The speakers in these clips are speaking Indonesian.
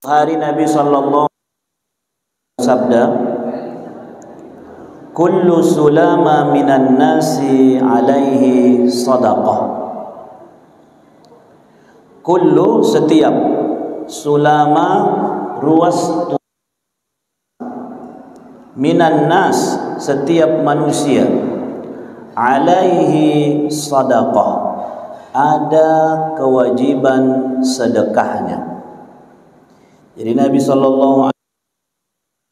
Hari Nabi sallallahu sabda, kullu sulama minan nasi alaihi sadaqah. Kullu, setiap, sulama, ruas minan nas, setiap manusia, alaihi sadaqah, ada kewajiban sedekahnya. Jadi Nabi sallallahu alaihi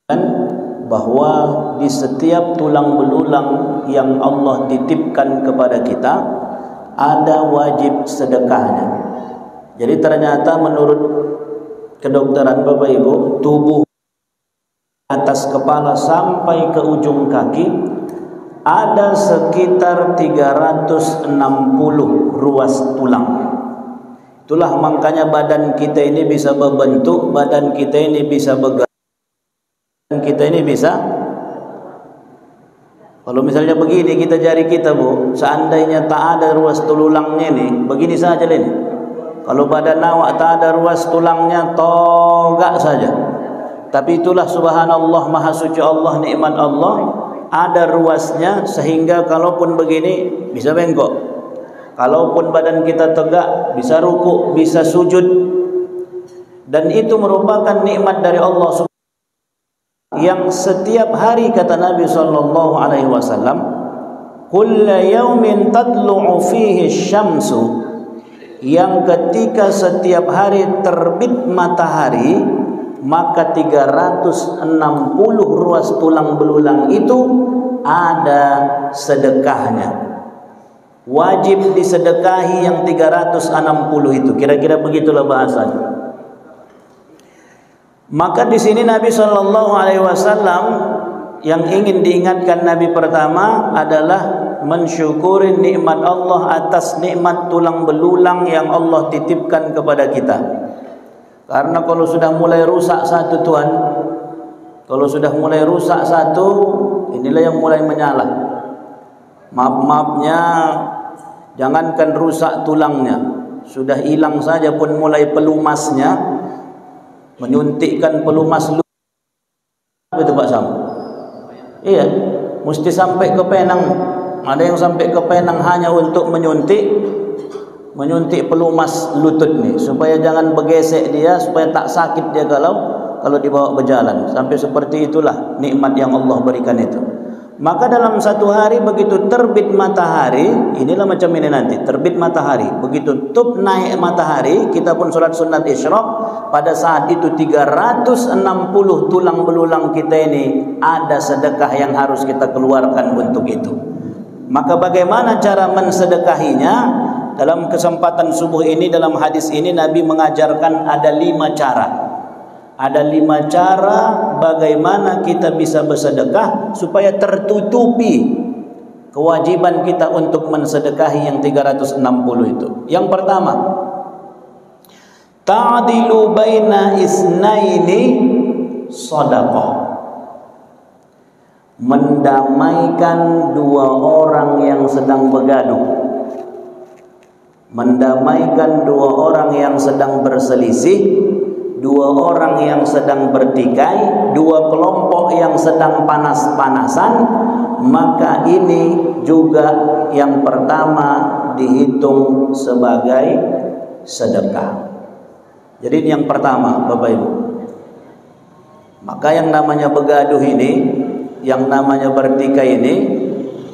wasallam bahwa di setiap tulang belulang yang Allah titipkan kepada kita ada wajib sedekahnya. Jadi ternyata menurut kedokteran Bapak Ibu, tubuh atas kepala sampai ke ujung kaki ada sekitar 360 ruas tulang. Itulah makanya badan kita ini bisa berbentuk, badan kita ini bisa bergerak, badan kita ini bisa. Kalau misalnya begini kita jari kita, Bu, seandainya tak ada ruas tulangnya ini, begini saja ini. Kalau badan awak tak ada ruas tulangnya, togak saja. Tapi itulah subhanallah, maha suci Allah, nikmat Allah, ada ruasnya sehingga kalaupun begini bisa bengkok. Kalaupun badan kita tegak, bisa rukuk, bisa sujud. Dan itu merupakan nikmat dari Allah yang setiap hari, kata Nabi sallallahu alaihi wasallam, kulla yaumin tadlu'u fihi syamsu, yang ketika setiap hari terbit matahari, maka 360 ruas tulang belulang itu ada sedekahnya. Wajib disedekahi yang 360 itu. Kira-kira begitulah bahasanya. Maka di sini Nabi sallallahu alaihi wasallam yang ingin diingatkan Nabi pertama adalah mensyukuri nikmat Allah atas nikmat tulang belulang yang Allah titipkan kepada kita. Karena kalau sudah mulai rusak satu, Tuhan, kalau sudah mulai rusak satu, inilah yang mulai menyala. Maaf-maafnya, jangankan rusak tulangnya, sudah hilang saja pun mulai pelumasnya, menyuntikkan pelumas itu Pak Sam. Iya, mesti sampai ke penang. Ada yang sampai ke penang hanya untuk menyuntik pelumas lutut nih, supaya jangan bergesek dia, supaya tak sakit dia kalau dibawa berjalan. Sampai seperti itulah nikmat yang Allah berikan itu. Maka dalam satu hari begitu terbit matahari, inilah macam ini nanti, terbit matahari, begitu tup naik matahari, kita pun sholat sunat isyraq, pada saat itu 360 tulang belulang kita ini ada sedekah yang harus kita keluarkan untuk itu. Maka bagaimana cara mensedekahinya? Dalam kesempatan subuh ini, dalam hadis ini Nabi mengajarkan ada 5 cara. Ada 5 cara bagaimana kita bisa bersedekah supaya tertutupi kewajiban kita untuk mensedekahi yang 360 itu. Yang pertama, ta'dilu baina isnaini shadaqah. Mendamaikan 2 orang yang sedang bergaduh. Mendamaikan 2 orang yang sedang berselisih, 2 orang yang sedang bertikai, 2 kelompok yang sedang panas-panasan, maka ini juga yang pertama dihitung sebagai sedekah. Jadi ini yang pertama, Bapak Ibu. Maka yang namanya begaduh ini, yang namanya bertikai ini,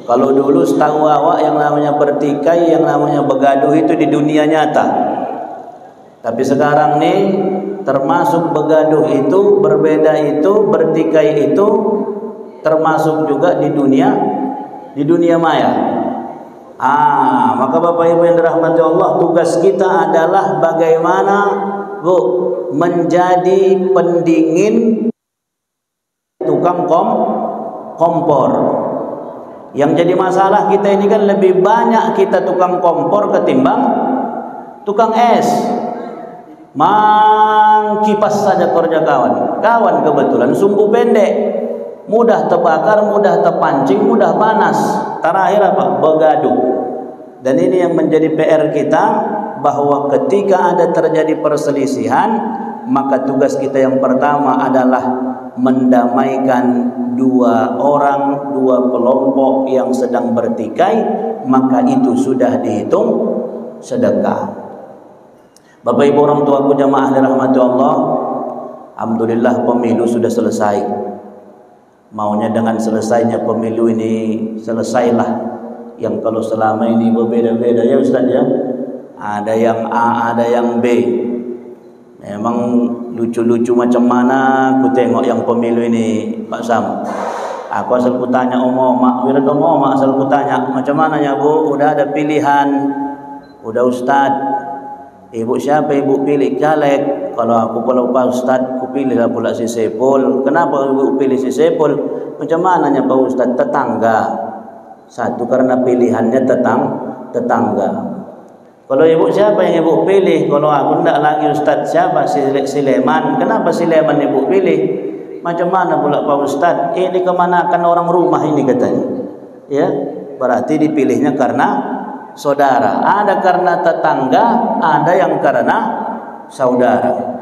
kalau dulu setahu awak yang namanya bertikai, yang namanya begaduh itu di dunia nyata. Tapi sekarang nih, termasuk begaduh itu, berbeda itu, bertikai itu, termasuk juga di dunia maya. Maka Bapak Ibu yang dirahmati Allah, tugas kita adalah bagaimana, Bu, menjadi pendingin tukang kompor. Yang jadi masalah kita ini kan lebih banyak kita tukang kompor ketimbang tukang es. Kipas saja kerja kawan kebetulan sumbu pendek, mudah terbakar, mudah terpancing, mudah panas. Terakhir apa? Begaduh. Dan ini yang menjadi PR kita, bahwa ketika ada terjadi perselisihan, maka tugas kita yang pertama adalah mendamaikan dua orang, dua kelompok yang sedang bertikai, maka itu sudah dihitung sedekah. Bapak Ibu orang tuaku jamaah dirahmati Allah, alhamdulillah pemilu sudah selesai. Maunya dengan selesainya pemilu ini selesailah yang kalau selama ini berbeda-beda ya Ustaz ya. Ada yang A, ada yang B. Memang lucu-lucu macam mana aku tengok yang pemilu ini Pak Sam. Aku asal ku tanya Mak asal ku tanya macam mana ya Bu, udah ada pilihan, udah Ustaz, ibu siapa ibu pilih? Caleg. Kalau aku Pak Ustaz, ku pilihlah pula si Sepul. Kenapa ibu pilih si Sepul? Macam mananya Pak Ustaz? Tetangga. Satu karena pilihannya tetangga. Kalau ibu siapa yang ibu pilih? Kalau aku tidak lagi Ustaz, siapa? Sileman. Kenapa Sileman ibu pilih? Macam mana pula Pak Ustaz? Ini kemanakan orang rumah ini katanya. Ya, berarti dipilihnya karena saudara. Ada karena tetangga, ada yang karena saudara.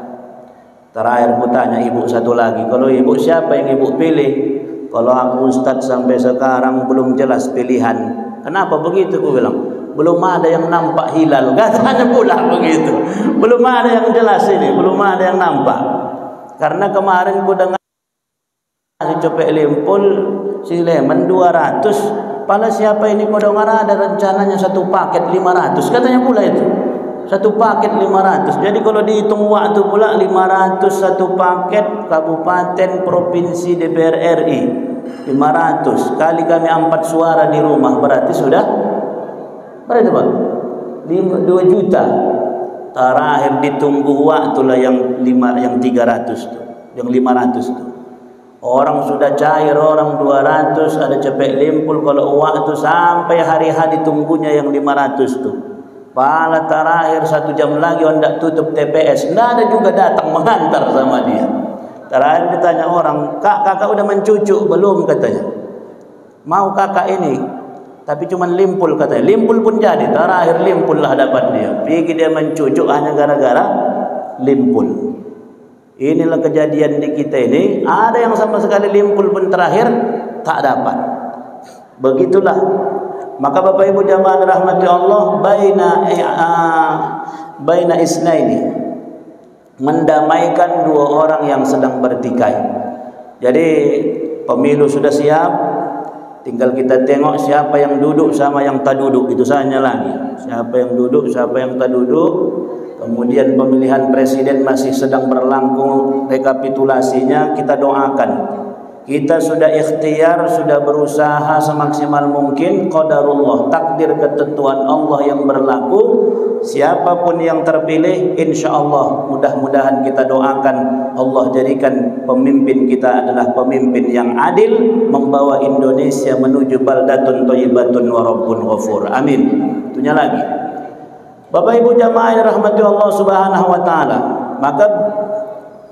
Terakhir ku tanya ibu satu lagi, kalau ibu siapa yang ibu pilih? Kalau aku Ustaz sampai sekarang belum jelas pilihan. Kenapa begitu? Ku bilang, belum ada yang nampak hilal. Katanya pula begitu. Belum ada yang jelas ini, belum ada yang nampak. Karena kemarin ku dengar si Copek Limpul, si Leman 200. Pala siapa ini kau dengar ada rencananya satu paket 500. Katanya pula itu. Satu paket 500. Jadi kalau dihitung waktu pula 500 satu paket kabupaten provinsi DPR RI. 500 kali kami 4 suara di rumah berarti sudah berapa Pak? 2 juta. Terakhir ditunggu waktu lah yang 300 tuh. Yang 500 tuh. Orang sudah cair, orang 200, ada Cepek Limpul kalau waktu sampai hari-hari ditunggunya yang 500 tuh. Pala terakhir 1 jam lagi hendak tutup TPS, nggak ada juga datang mengantar sama dia. Terakhir ditanya orang, kakak udah mencucuk belum katanya. Mau kakak ini, tapi cuma Limpul katanya. Limpul pun jadi, terakhir Limpul lah dapat dia. Pergi dia mencucuk hanya gara-gara Limpul. Inilah kejadian di kita ini. Ada yang sama sekali Limpul pun terakhir tak dapat. Begitulah. Maka Bapak Ibu jamaah rahmati Allah, baina isnaini, mendamaikan dua orang yang sedang bertikai. Jadi pemilu sudah siap, tinggal kita tengok siapa yang duduk sama yang tak duduk, itu saja lagi. Siapa yang duduk, siapa yang tak duduk. Kemudian pemilihan presiden masih sedang berlangsung, rekapitulasinya kita doakan. Kita sudah ikhtiar, sudah berusaha semaksimal mungkin. Qadarullah, takdir ketentuan Allah yang berlaku. Siapapun yang terpilih, insya Allah mudah-mudahan kita doakan Allah jadikan pemimpin kita adalah pemimpin yang adil, membawa Indonesia menuju baldatun thayyibatun wa rabbun ghafur. Amin. Itunya lagi. Bapak Ibu jamaah yang rahmati Allah Subhanahu wa taala, maka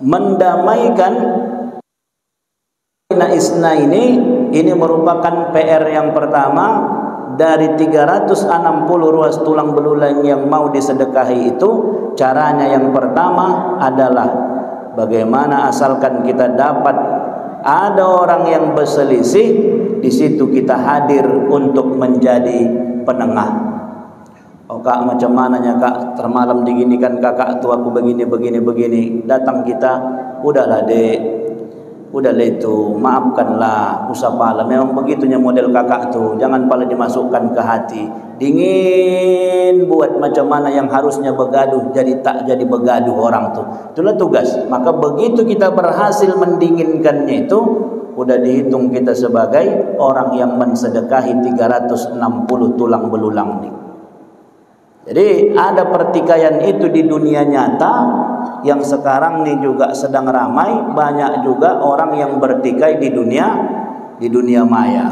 mendamaikan isna ini merupakan PR yang pertama dari 360 ruas tulang belulang yang mau disedekahi itu. Caranya yang pertama adalah bagaimana asalkan kita dapat ada orang yang berselisih, di situ kita hadir untuk menjadi penengah. Oh kak, macam mananya kak, termalam diginikan kakak tuh aku begini. Datang kita, udahlah dek, udahlah itu, maafkanlah, usah pala. Memang begitunya model kakak tuh, jangan pala dimasukkan ke hati. Dingin buat macam mana yang harusnya begaduh jadi tak jadi begaduh orang tuh. Itulah tugas. Maka begitu kita berhasil mendinginkannya itu, udah dihitung kita sebagai orang yang mensedekahi 360 tulang belulang nih. Jadi ada pertikaian itu di dunia nyata yang sekarang ini juga sedang ramai. Banyak juga orang yang bertikai di dunia maya.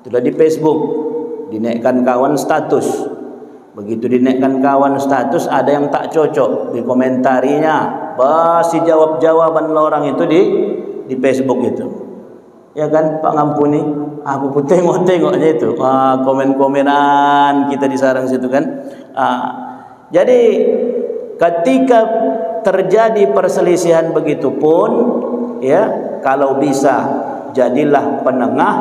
Sudah di Facebook dinaikkan kawan status. Begitu dinaikkan kawan status, ada yang tak cocok di komentarinya. Pasti jawab-jawaban orang itu di Facebook itu. Ya kan Pak Ngampuni, aku pun tengok-tengoknya itu komen-komenan kita di sarang situ kan. Jadi ketika terjadi perselisihan begitu pun, ya, kalau bisa jadilah penengah.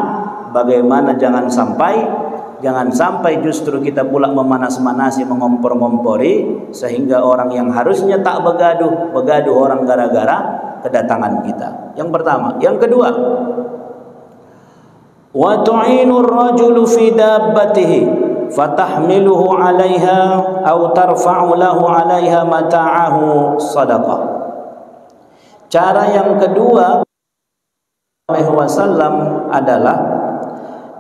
Bagaimana jangan sampai justru kita pula memanas-manasi, mengompor-ngompori, sehingga orang yang harusnya tak begaduh orang gara-gara kedatangan kita. Yang pertama. Yang kedua, wa tu'inur rajulu fi dabbatihi fatahmiluhu 'alaiha aw tarfa'u lahu 'alaiha mata'ahu sadaqah. Cara yang kedua Wasallam adalah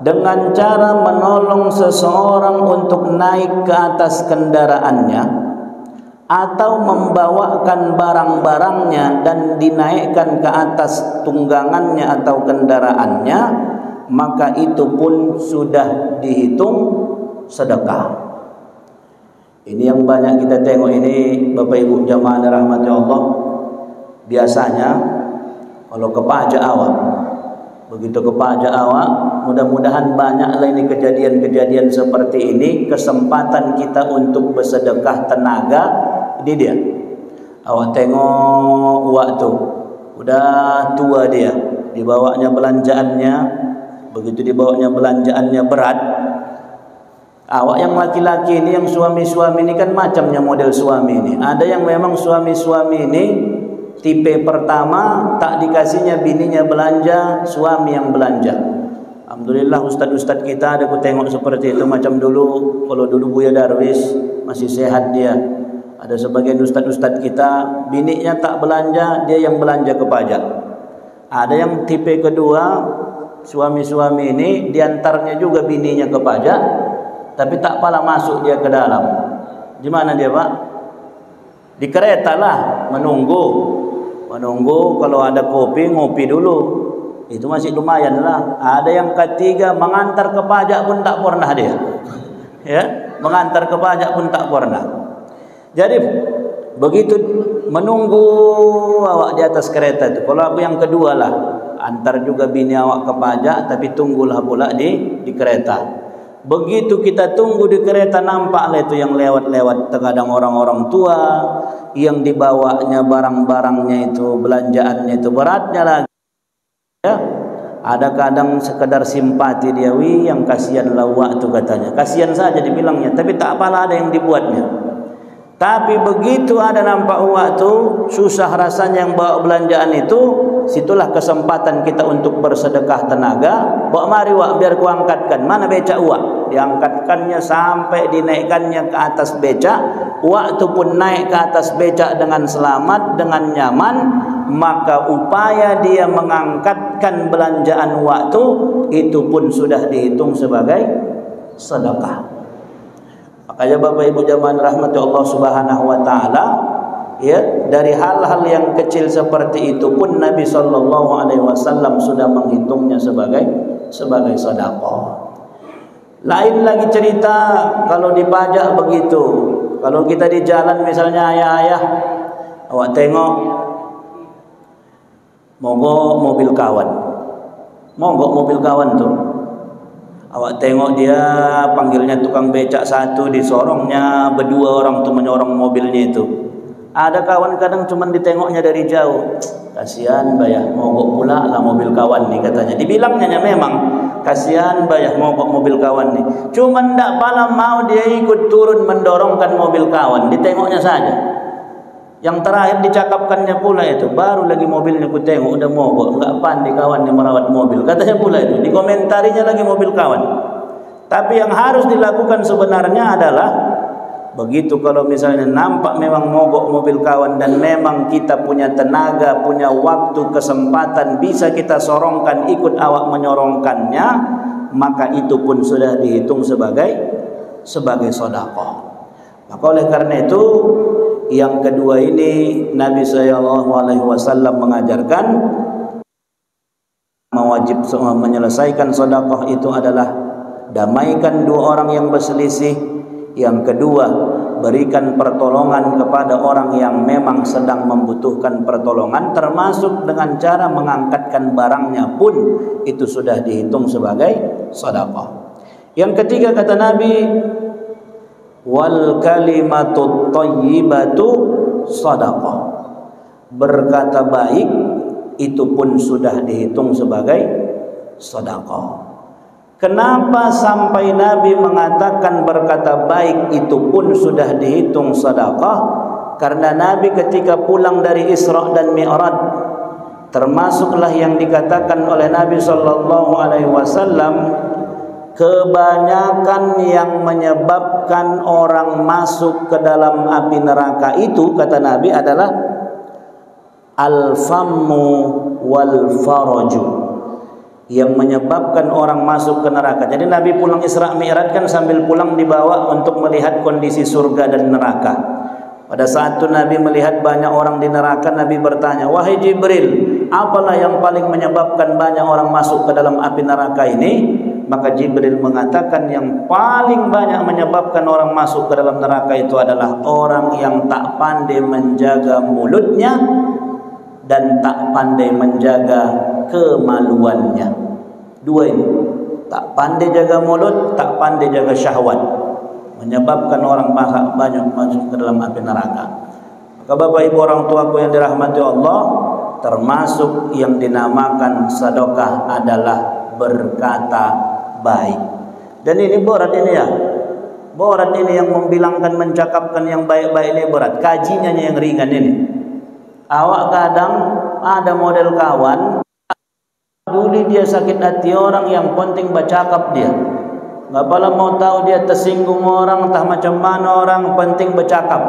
dengan cara menolong seseorang untuk naik ke atas kendaraannya atau membawakan barang-barangnya dan dinaikkan ke atas tunggangannya atau kendaraannya, maka itu pun sudah dihitung sedekah. Ini yang banyak kita tengok ini, Bapak Ibu jamaah dirahmati Allah. Biasanya kalau ke pajak awak, begitu ke pajak awak, mudah-mudahan banyaklah ini kejadian-kejadian seperti ini, kesempatan kita untuk bersedekah tenaga. Ini dia, awak tengok awak tu udah tua dia, dibawanya belanjaannya, begitu dibawanya belanjaannya berat. Awak yang laki-laki ini, yang suami-suami ini kan macamnya model suami ini. Ada yang memang suami-suami ini tipe pertama, tak dikasihnya bininya belanja, suami yang belanja. Alhamdulillah ustaz-ustaz kita ada aku tengok seperti itu. Macam dulu, kalau dulu Buya Darwis masih sehat dia, ada sebagian ustaz-ustaz kita bininya tak belanja, dia yang belanja ke pajak. Ada yang tipe kedua, suami-suami ini diantarnya juga bininya ke pajak, tapi tak pala masuk dia ke dalam. Di mana dia, Pak? Di kereta lah, menunggu kalau ada kopi, ngopi dulu. Itu masih lumayan lah. Ada yang ketiga, mengantar ke pajak pun tak pernah dia. Ya, mengantar ke pajak pun tak pernah. Jadi begitu menunggu awak di atas kereta itu. Kalau aku yang kedua lah, antar juga bini awak ke pajak, tapi tunggulah pula di kereta. Begitu kita tunggu di kereta, nampaklah itu yang lewat-lewat, terkadang orang-orang tua yang dibawanya barang-barangnya itu, belanjaannya itu beratnya lagi. Ya, ada kadang sekedar simpati dia, yang kasihan lawak tu katanya, kasihan saja dibilangnya, tapi tak apalah ada yang dibuatnya. Tapi begitu ada nampak uak tu susah rasanya yang bawa belanjaan itu, situlah kesempatan kita untuk bersedekah tenaga. Bawa mari wak, biar ku angkatkan. Mana becak uak? Diangkatkannya sampai dinaikkannya ke atas becak. Uak tu pun naik ke atas becak dengan selamat, dengan nyaman. Maka upaya dia mengangkatkan belanjaan uak tu, itu pun sudah dihitung sebagai sedekah. Makanya Bapak Ibu jamaah rahmati Allah Subhanahu wa taala, ya, dari hal-hal yang kecil seperti itu pun Nabi sallallahu alaihi wasallam sudah menghitungnya sebagai sedekah. Lain lagi cerita kalau di pajak begitu. Kalau kita di jalan misalnya ayah-ayah, awak tengok mogok mobil kawan. Mogok mobil kawan tu. Awak tengok dia panggilnya tukang becak satu, disorongnya berdua orang tu menyorong mobilnya itu. Ada kawan kadang cuma ditengoknya dari jauh, kasihan bayah mogok pula lah mobil kawan ni katanya. Dibilangnya memang kasihan bayah mogok mobil kawan ni. Cuma ndak pala mau dia ikut turun mendorongkan mobil kawan, ditengoknya saja. Yang terakhir dicakapkannya pula itu, baru lagi mobilnya ku tengok udah mogok, enggak pandai kawan yang merawat mobil. Katanya pula itu, dikomentarinya lagi mobil kawan. Tapi yang harus dilakukan sebenarnya adalah begitu kalau misalnya nampak memang mogok mobil kawan dan memang kita punya tenaga, punya waktu, kesempatan, bisa kita sorongkan, ikut awak menyorongkannya, maka itu pun sudah dihitung sebagai sedekah. Maka oleh karena itu, yang kedua ini Nabi SAW mengajarkan mewajib menyelesaikan sedekah itu adalah damaikan dua orang yang berselisih. Yang kedua, berikan pertolongan kepada orang yang memang sedang membutuhkan pertolongan, termasuk dengan cara mengangkatkan barangnya pun itu sudah dihitung sebagai sedekah. Yang ketiga kata Nabi, wal kalimatut thayyibatu sadaqah. berkata baik itu pun sudah dihitung sebagai sedekah. Kenapa sampai Nabi mengatakan berkata baik itu pun sudah dihitung sedekah? Karena Nabi ketika pulang dari Isra dan Mi'raj, termasuklah yang dikatakan oleh Nabi sallallahu alaihi wasallam, kebanyakan yang menyebabkan orang masuk ke dalam api neraka itu, kata Nabi, adalah al-fammu wal faraju, yang menyebabkan orang masuk ke neraka. Jadi Nabi pulang Isra Mi'raj kan sambil pulang dibawa untuk melihat kondisi surga dan neraka. Pada saat itu Nabi melihat banyak orang di neraka, Nabi bertanya, "Wahai Jibril, apalah yang paling menyebabkan banyak orang masuk ke dalam api neraka ini?" Maka Jibril mengatakan yang paling banyak menyebabkan orang masuk ke dalam neraka itu adalah orang yang tak pandai menjaga mulutnya dan tak pandai menjaga kemaluannya. Dua ini, tak pandai jaga mulut, tak pandai jaga syahwat, menyebabkan orang banyak masuk ke dalam api neraka. Maka Bapak Ibu orang tuaku yang dirahmati Allah, termasuk yang dinamakan sedekah adalah berkata baik. Dan ini berat ini ya. Berat ini yang membilangkan, mencakapkan yang baik-baik ini berat. Kajinya yang ringan ini. Awak kadang ada model kawan, dulu dia sakit hati orang, yang penting bercakap dia. Nggak pala mau tahu dia tersinggung orang, entah macam mana orang, penting bercakap.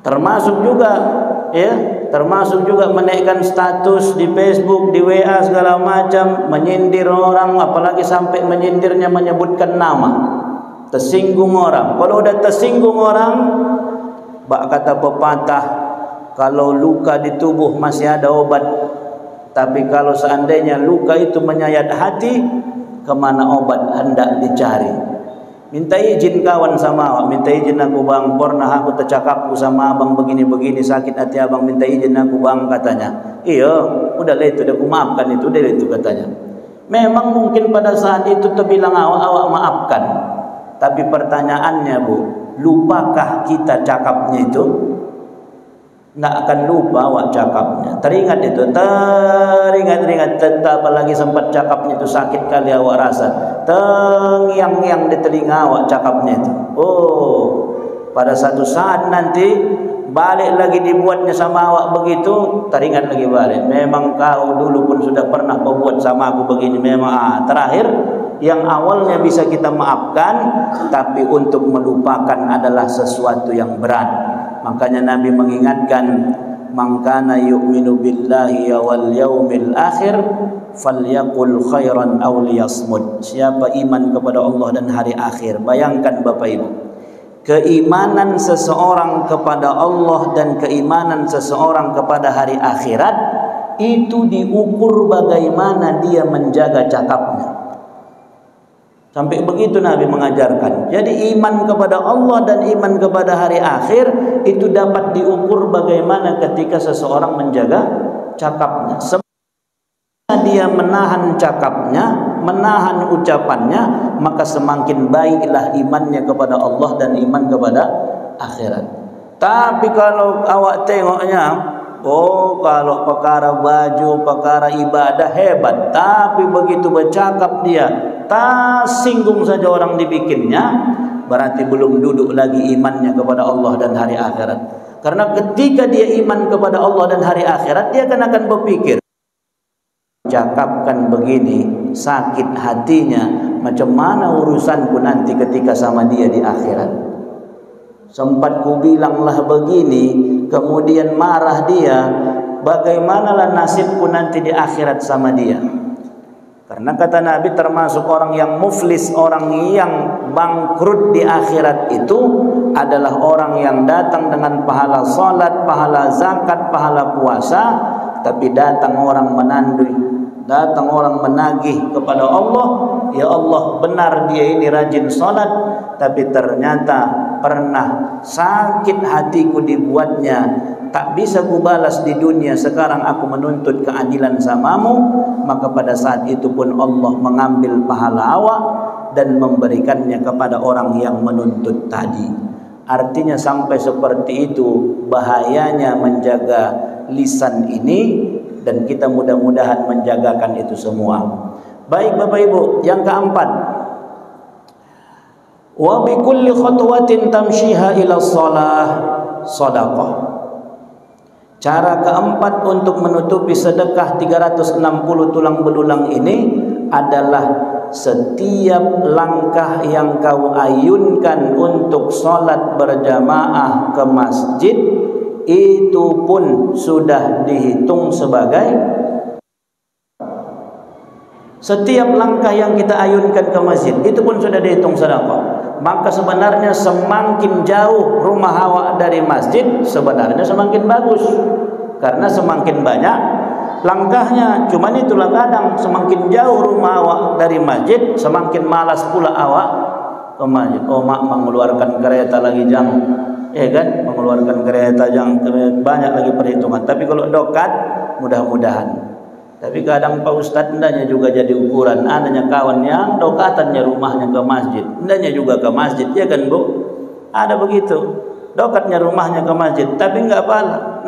Termasuk juga menaikkan status di Facebook, di WA segala macam, menyindir orang, apalagi sampai menyindirnya menyebutkan nama, tersinggung orang. Kalau udah tersinggung orang, bak kata pepatah, kalau luka di tubuh masih ada obat, tapi kalau seandainya luka itu menyayat hati, kemana obat hendak dicari. Minta izin kawan sama awak, minta izin aku bang, pernah aku tercakap sama abang begini-begini, sakit hati abang, minta izin aku bang, katanya. Iya, udahlah itu, aku maafkan itu, udah itu katanya. Memang mungkin pada saat itu terbilang awak maafkan, tapi pertanyaannya Bu, lupakah kita cakapnya itu? Nggak akan lupa awak cakapnya. Teringat itu, teringat tetap, apalagi sempat cakapnya itu sakit kali awak rasa. Tengyang-yang di telinga awak cakapnya itu. Oh, pada satu saat nanti balik lagi dibuatnya sama awak begitu, teringat lagi balik. Memang kau dulu pun sudah pernah membuat sama aku begini. Memang terakhir yang awalnya bisa kita maafkan, tapi untuk melupakan adalah sesuatu yang berat. Makanya Nabi mengingatkan, "Man kana yu'minu billahi wal yaumil akhir falyaqul khairan aw liyasmut." Siapa iman kepada Allah dan hari akhir, bayangkan Bapak Ibu, keimanan seseorang kepada Allah dan keimanan seseorang kepada hari akhirat itu diukur bagaimana dia menjaga cakapnya. Sampai begitu Nabi mengajarkan. Jadi iman kepada Allah dan iman kepada hari akhir itu dapat diukur bagaimana ketika seseorang menjaga cakapnya. Semakin dia menahan cakapnya, menahan ucapannya, maka semakin baiklah imannya kepada Allah dan iman kepada akhirat. Tapi kalau awak tengoknya, oh kalau perkara baju, perkara ibadah hebat, tapi begitu bercakap dia tak singgung saja orang dibikinnya, berarti belum duduk lagi imannya kepada Allah dan hari akhirat. Karena ketika dia iman kepada Allah dan hari akhirat, dia akan berpikir, cakapkan begini, sakit hatinya, macam mana urusanku nanti ketika sama dia di akhirat. Sempat ku bilanglah begini, kemudian marah dia, bagaimanalah nasibku nanti di akhirat sama dia. Karena kata Nabi, termasuk orang yang muflis, orang yang bangkrut di akhirat itu adalah orang yang datang dengan pahala salat, pahala zakat, pahala puasa, tapi datang orang menandui, datang orang menagih kepada Allah, ya Allah benar dia ini rajin salat, tapi ternyata pernah sakit hatiku dibuatnya, tak bisa kubalas di dunia, sekarang aku menuntut keadilan samamu. Maka pada saat itu pun Allah mengambil pahala awak dan memberikannya kepada orang yang menuntut tadi. Artinya sampai seperti itu bahayanya menjaga lisan ini, dan kita mudah-mudahan menjagakan itu semua. Baik Bapak Ibu, yang keempat, wa bi kulli khatwatin tamshiha ila shalah shadaqah. Cara keempat untuk menutupi sedekah 360 tulang belulang ini adalah setiap langkah yang kau ayunkan untuk sholat berjamaah ke masjid, itu pun sudah dihitung sebagai, setiap langkah yang kita ayunkan ke masjid itu pun sudah dihitung sedekah. Maka sebenarnya semakin jauh rumah awak dari masjid, sebenarnya semakin bagus, karena semakin banyak langkahnya. Cuman itulah kadang semakin jauh rumah awak dari masjid, semakin malas pula awak ke masjid. Oh mak, mengeluarkan kereta lagi jam, ya kan, mengeluarkan kereta jam, banyak lagi perhitungan. Tapi kalau dekat, mudah-mudahan. Tapi kadang Pak Ustadz hendaknya juga jadi ukuran. Adanya kawan yang dokatannya rumahnya ke masjid, hendaknya juga ke masjid, ya kan Bu? Ada begitu, dokatnya rumahnya ke masjid, tapi enggak apa,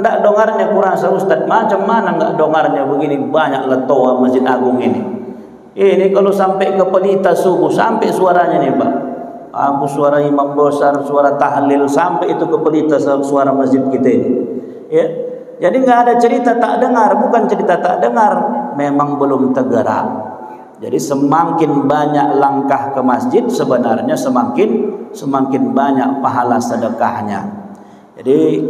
enggak dongarnya kurasa Ustadz. Macam mana enggak dongarnya begini, banyak letoa Masjid Agung ini. Ini kalau sampai ke pelita subuh, sampai suaranya nih Pak, aku suara imam besar, suara tahlil, sampai itu ke pelita suara masjid kita ini, ya. Jadi nggak ada cerita tak dengar, bukan cerita tak dengar, memang belum tergerak. Jadi semakin banyak langkah ke masjid, sebenarnya semakin banyak pahala sedekahnya. Jadi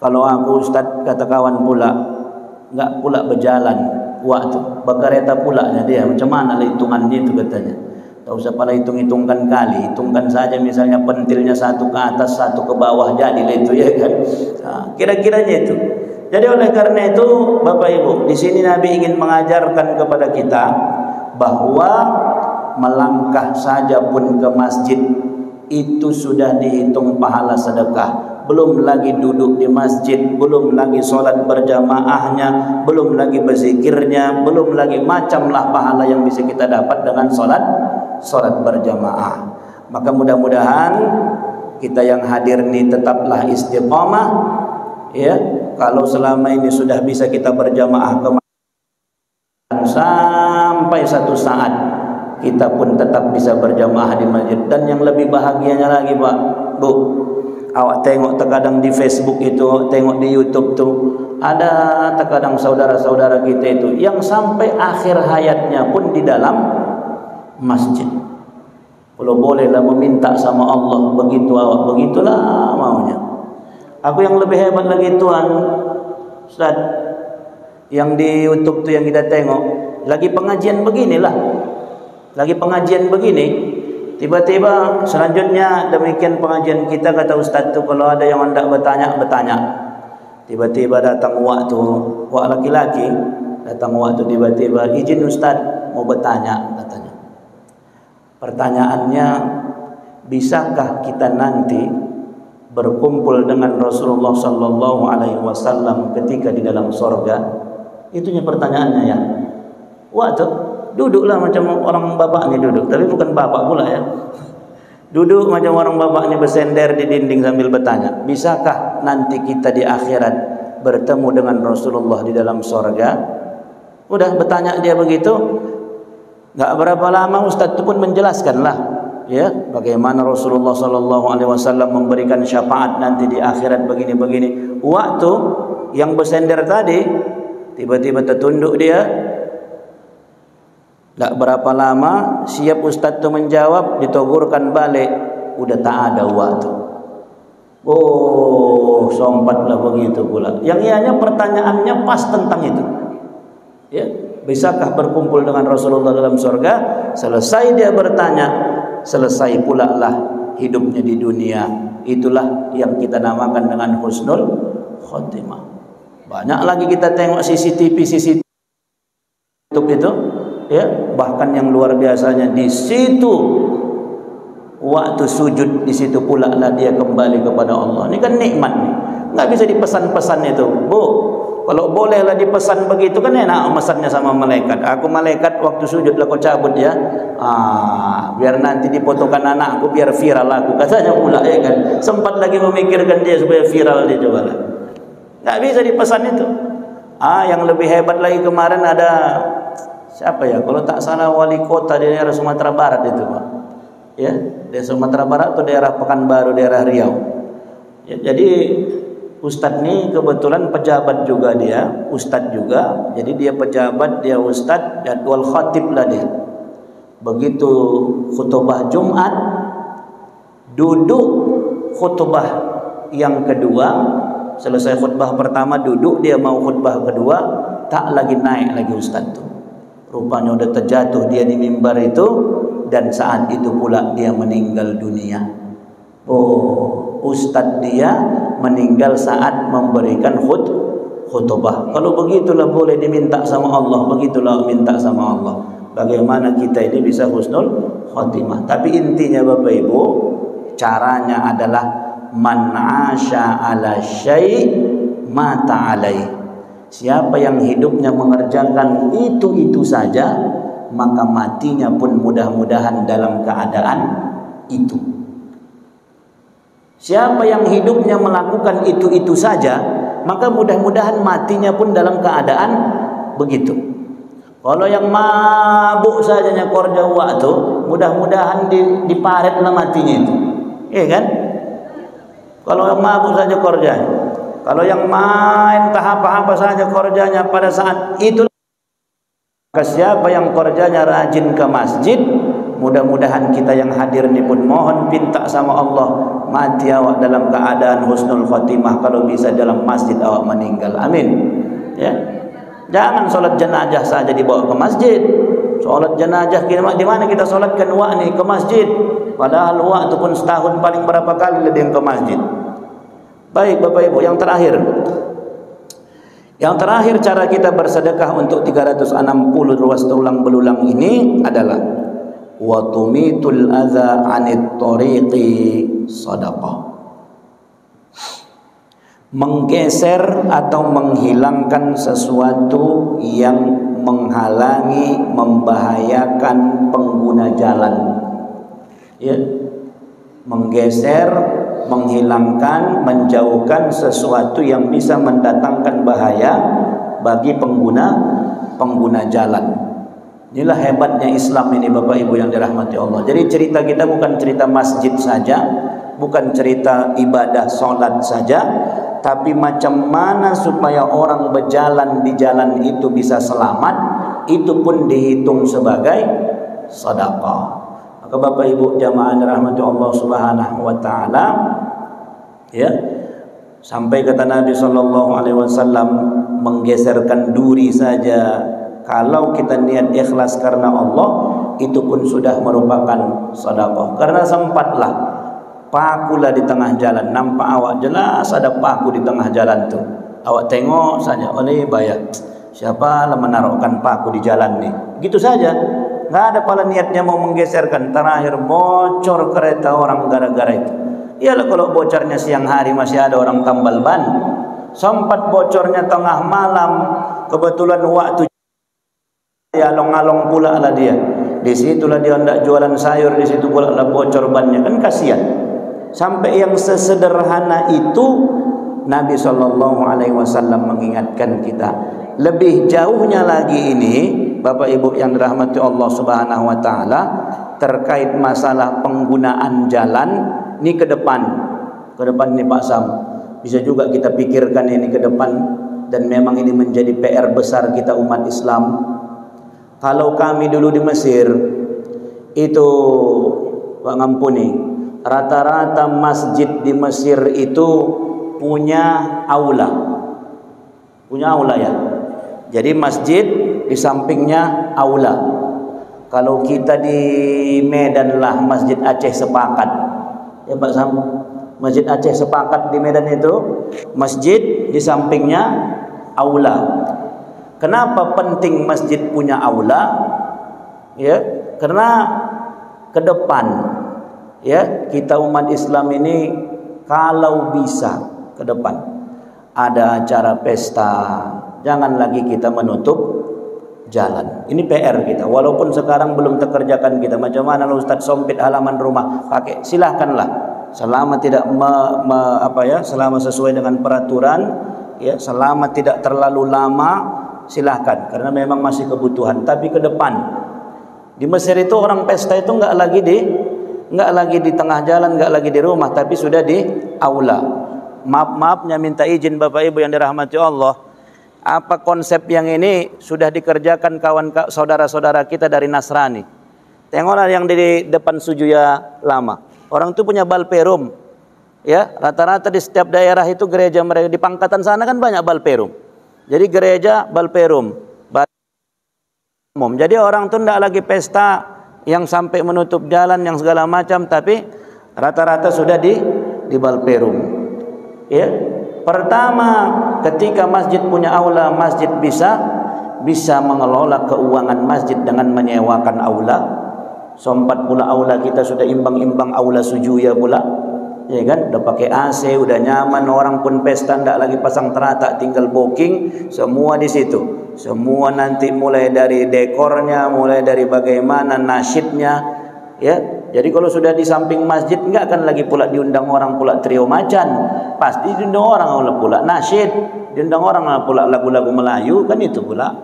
kalau aku Ustadz, kata kawan pula, nggak pula berjalan waktu, berkereta pulanya dia, macam mana lah hitungannya itu katanya. Tak usah pada hitung-hitungkan kali, hitungkan saja misalnya pentilnya satu ke atas, satu ke bawah, jadilah itu, ya kan. Nah, kira-kiranya itu. Jadi oleh karena itu Bapak Ibu, di sini Nabi ingin mengajarkan kepada kita bahwa melangkah saja pun ke masjid itu sudah dihitung pahala sedekah. Belum lagi duduk di masjid, belum lagi sholat berjamaahnya, belum lagi berzikirnya, belum lagi macamlah pahala yang bisa kita dapat dengan sholat berjamaah. Maka mudah-mudahan kita yang hadir ini tetaplah istiqamah, ya. Kalau selama ini sudah bisa kita berjamaah ke masjid, sampai satu saat kita pun tetap bisa berjamaah di masjid. Dan yang lebih bahagianya lagi Pak, Bu, awak tengok terkadang di Facebook itu, tengok di YouTube tuh, ada terkadang saudara-saudara kita itu yang sampai akhir hayatnya pun di dalam masjid. Kalau bolehlah meminta sama Allah, begitu awak, begitulah maunya. Aku yang lebih hebat lagi Tuhan, Ustaz, yang di YouTube tuh yang kita tengok, lagi pengajian beginilah, lagi pengajian begini, tiba-tiba selanjutnya demikian pengajian kita, kata Ustaz tuh kalau ada yang hendak bertanya, tiba-tiba datang waktu, wak laki-laki datang waktu, tiba-tiba izin Ustaz mau bertanya, katanya. Pertanyaannya, bisakah kita nanti berkumpul dengan Rasulullah sallallahu alaihi wasallam ketika di dalam sorga? Itunya pertanyaannya ya. Waktu duduklah macam orang bapak ini duduk, tapi bukan bapak pula ya. Duduk macam orang bapak ini bersender di dinding sambil bertanya, bisakah nanti kita di akhirat bertemu dengan Rasulullah di dalam sorga? Udah bertanya dia begitu, nggak berapa lama Ustaz itu pun menjelaskanlah, ya, bagaimana Rasulullah sallallahu alaihi wasallam memberikan syafaat nanti di akhirat begini-begini. Waktu yang bersender tadi tiba-tiba tertunduk dia. Tak berapa lama siap Ustaz tu menjawab, ditogurkan balik, udah tak ada waktu. Oh, sompatlah begitu pula. Yang ianya pertanyaannya pas tentang itu. Ya, bisakah berkumpul dengan Rasulullah dalam surga? Selesai dia bertanya, selesai pula lah hidupnya di dunia. Itulah yang kita namakan dengan husnul khotimah. Banyak lagi kita tengok CCTV itu, ya, bahkan yang luar biasanya di situ waktu sujud, di situ pula lah dia kembali kepada Allah. Ini kan nikmat nih, nggak bisa dipesan-pesan itu, Bu. Kalau bolehlah dipesan begitu kan enak mesannya sama malaikat. Aku malaikat waktu sujud lah kau cabut ya. Biar nanti dipotokan anakku biar viral aku. Katanya pula ya kan. Sempat lagi memikirkan dia supaya viral dia coba lah. Tak bisa dipesan itu. Yang lebih hebat lagi kemarin ada siapa ya? Kalau tak salah wali kota di daerah Sumatera Barat itu, Pak. Ya, di Sumatera Barat atau daerah Pekanbaru, daerah Riau. Ya, jadi Ustadz ni kebetulan pejabat juga dia, Ustadz juga. Jadi dia pejabat, dia Ustadz, jadwal khatib lah dia. Begitu khutbah Jumat, duduk khutbah yang kedua, selesai khutbah pertama duduk, dia mau khutbah kedua, tak lagi naik lagi Ustadz tu. Rupanya udah terjatuh dia di mimbar itu, dan saat itu pula dia meninggal dunia. Ustadz dia meninggal saat memberikan khutbah. Kalau begitulah boleh diminta sama Allah, begitulah minta sama Allah. Bagaimana kita ini bisa husnul khotimah? Tapi intinya Bapak Ibu, caranya adalah man 'asha 'ala syai' mata 'alai. Siapa yang hidupnya mengerjakan itu saja, maka matinya pun mudah-mudahan dalam keadaan itu. Siapa yang hidupnya melakukan itu saja, maka mudah-mudahan matinya pun dalam keadaan begitu. Kalau yang mabuk sajanya korja waktu, mudah-mudahan diparetlah matinya itu. Iya kan? Kalau yang mabuk saja korjanya. Kalau yang main tahap apa saja korjanya pada saat itu, maka siapa yang korjanya rajin ke masjid, mudah-mudahan kita yang hadir ini pun mohon pinta sama Allah, mati awak dalam keadaan husnul khotimah, kalau bisa dalam masjid awak meninggal. Amin. Ya. Jangan solat jenazah saja dibawa ke masjid. Solat jenazah di mana kita solatkan wak ni? Ke masjid. Padahal wak itu pun setahun paling berapa kali dia ke masjid. Baik Bapak Ibu, yang terakhir. Yang terakhir cara kita bersedekah untuk 360 ruas tulang belulang ini adalah wa tumitul adza 'anit tariqi shadaqah. Menggeser atau menghilangkan sesuatu yang menghalangi, membahayakan pengguna jalan. Ya. Menggeser, menghilangkan, menjauhkan sesuatu yang bisa mendatangkan bahaya bagi pengguna jalan. Inilah hebatnya Islam ini Bapak Ibu yang dirahmati Allah. Jadi cerita kita bukan cerita masjid saja, bukan cerita ibadah solat saja, tapi macam mana supaya orang berjalan di jalan itu bisa selamat, itu pun dihitung sebagai sedekah. Maka Bapak Ibu jamaah dirahmati Allah Subhanahu wa taala, ya. Sampai kata Nabi sallallahu alaihi wasallam, menggeserkan duri saja kalau kita niat ikhlas karena Allah, itu pun sudah merupakan sedekah. Karena sempatlah pakulah di tengah jalan, nampak awak jelas ada paku di tengah jalan tu. Awak tengok saja, oleh bayar. Siapa lah menaruhkan paku di jalan ni? Gitu saja. Enggak ada pala niatnya mau menggeserkan. Terakhir bocor kereta orang gara-gara itu. Iyalah kalau bocornya siang hari masih ada orang tambal ban. Sempat bocornya tengah malam, kebetulan waktu along-along pula lah dia. Di situlah dia hendak jualan sayur, di situ pula lah bocor bannya, kan kasihan. Sampai yang sesederhana itu Nabi SAW mengingatkan kita. Lebih jauhnya lagi ini Bapak Ibu yang dirahmati Allah Subhanahu wa taala, terkait masalah penggunaan jalan ini ke depan ini Pak Sam. Bisa juga kita pikirkan ini ke depan, dan memang ini menjadi PR besar kita umat Islam. Kalau kami dulu di Mesir itu, Pak ngampuni, rata-rata masjid di Mesir itu punya aula ya. Jadi masjid di sampingnya aula. Kalau kita di Medan lah Masjid Aceh Sepakat, ya Pak Sam, Masjid Aceh Sepakat di Medan itu masjid di sampingnya aula. Kenapa penting masjid punya aula? Ya, karena ke depan, ya, kita umat Islam ini kalau bisa ke depan ada acara pesta, jangan lagi kita menutup jalan. Ini PR kita. Walaupun sekarang belum terkerjakan kita. Macam mana Ustaz sompit halaman rumah? Pakai, silahkanlah. Selama tidak selama sesuai dengan peraturan, ya, selama tidak terlalu lama, silahkan. Karena memang masih kebutuhan. Tapi ke depan, di Mesir itu orang pesta itu nggak lagi di tengah jalan, nggak lagi di rumah, tapi sudah di aula. Maafnya minta izin Bapak Ibu yang dirahmati Allah. Apa konsep yang ini sudah dikerjakan kawan saudara-saudara kita dari Nasrani. Tengoklah yang di depan Sujuya lama. Orang itu punya balperum. Ya, rata-rata di setiap daerah itu gereja mereka di Pangkatan sana kan banyak balperum. Jadi gereja balperum. Jadi orang itu tidak lagi pesta yang sampai menutup jalan yang segala macam, tapi rata-rata sudah di balperum. Ya, pertama ketika masjid punya aula, masjid bisa mengelola keuangan masjid dengan menyewakan aula. Sompat pula aula kita sudah imbang-imbang aula Sujuya pula, ya kan? Udah pakai AC, udah nyaman, orang pun pesta ndak lagi pasang teratak, tinggal booking, semua di situ. Semua nanti mulai dari dekornya, mulai dari bagaimana nasyidnya, ya. Jadi kalau sudah di samping masjid enggak akan lagi pula diundang orang pula trio macan. Pasti diundang orang pula nasyid, diundang orang pula lagu-lagu Melayu, kan itu pula.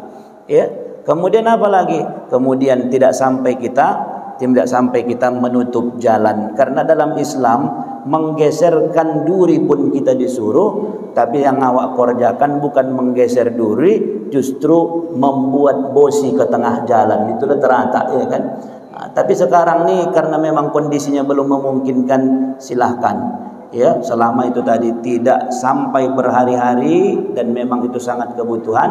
Ya. Kemudian apa lagi? Kemudian tidak sampai kita menutup jalan, karena dalam Islam menggeserkan duri pun kita disuruh, tapi yang awak kerjakan bukan menggeser duri, justru membuat bosi ke tengah jalan. Itulah teratak, ya kan? Tapi sekarang nih karena memang kondisinya belum memungkinkan, silahkan, ya, selama itu tadi tidak sampai berhari-hari dan memang itu sangat kebutuhan,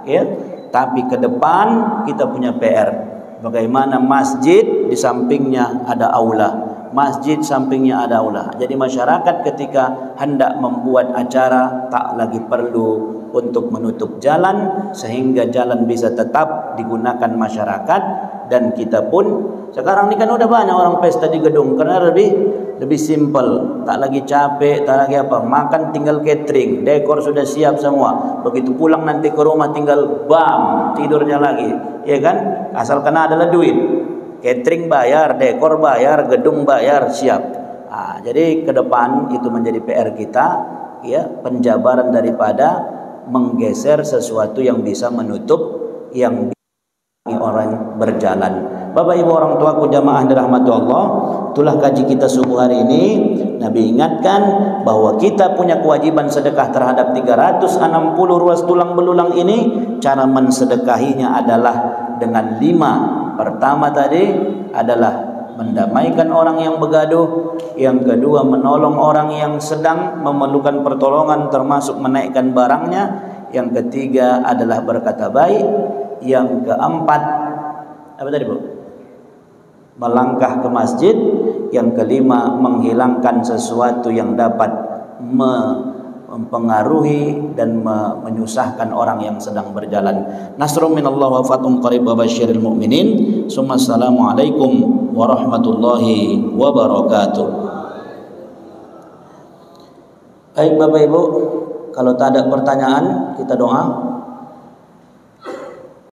ya. Tapi ke depan kita punya PR. Bagaimana masjid di sampingnya ada aula, masjid sampingnya ada aula. Jadi masyarakat ketika hendak membuat acara tak lagi perlu untuk menutup jalan, sehingga jalan bisa tetap digunakan masyarakat. Dan kita pun sekarang ini kan udah banyak orang pesta di gedung karena lebih simple, tak lagi capek, tak lagi apa, makan tinggal catering, dekor sudah siap semua. Begitu pulang nanti ke rumah tinggal bam, tidurnya lagi, ya kan? Asalkan adalah duit, catering bayar, dekor bayar, gedung bayar, siap. Jadi ke depan itu menjadi PR kita, ya, penjabaran daripada menggeser sesuatu yang bisa menutup yang orang berjalan. Bapak Ibu orang tuaku jamaah dirahmati Allah, itulah kaji kita subuh hari ini. Nabi ingatkan bahwa kita punya kewajiban sedekah terhadap 360 ruas tulang belulang ini. Cara mensedekahinya adalah dengan 5. Pertama tadi adalah mendamaikan orang yang begaduh. Yang kedua, menolong orang yang sedang memerlukan pertolongan, termasuk menaikkan barangnya. Yang ketiga adalah berkata baik. Yang keempat, apa tadi Bu? Melangkah ke masjid. Yang kelima, menghilangkan sesuatu yang dapat mempengaruhi dan menyusahkan orang yang sedang berjalan. Nasrun minallah wa fathun qarib wa basyiril mu'minin. Assalamualaikum warahmatullahi wabarakatuh. Baik Bapak Ibu, kalau tak ada pertanyaan kita doa.